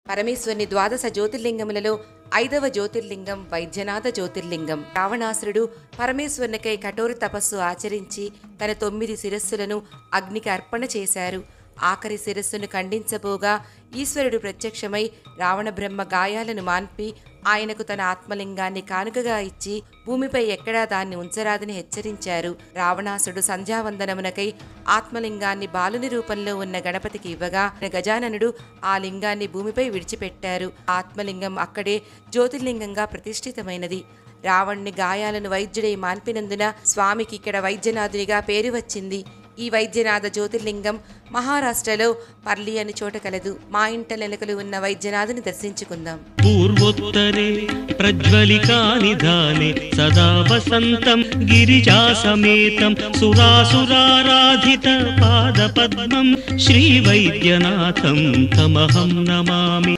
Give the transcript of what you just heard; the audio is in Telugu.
పరమేశ్వరుని ద్వాదశ జ్యోతిర్లింగములలో 5వ జ్యోతిర్లింగం వైద్యనాథ జ్యోతిర్లింగం. రావణాసురుడు పరమేశ్వరునికై కఠోర తపస్సు ఆచరించి తన 9 శిరస్సులను అగ్నికి అర్పణ చేశారు. ఆఖరి శిరస్సును ఖండించబోగా ఈశ్వరుడు ప్రత్యక్షమై రావణ బ్రహ్మ గాయాలను మాన్పి ఆయనకు తన ఆత్మలింగాన్ని కానుకగా ఇచ్చి భూమిపై ఎక్కడా దాన్ని ఉంచరాదని హెచ్చరించారు. రావణాసుడు సంధ్యావందనమునకై ఆత్మలింగాన్ని బాలుని రూపంలో ఉన్న గణపతికి ఇవ్వగా గజాననుడు ఆ లింగాన్ని భూమిపై విడిచిపెట్టారు. ఆత్మలింగం అక్కడే జ్యోతిర్లింగంగా ప్రతిష్ఠితమైనది. రావణుని గాయాలను వైద్యుడై మాన్పినందున స్వామికి ఇక్కడ వైద్యనాథునిగా పేరు వచ్చింది. ఈ వైద్యనాథ జ్యోతిర్లింగం మహారాష్ట్రలో పర్లి అని చోట కలదు. మా ఇంట నెలకలు ఉన్న వైద్యనాథుని దర్శించుకుందాం. పూర్వోత్తరే ప్రజ్వలికా నిధానే సదా వసంతం గిరిజా సమేతం సురాసురారాధిత పాద పద్మం శ్రీ వైద్యనాథం తమహం నమామి.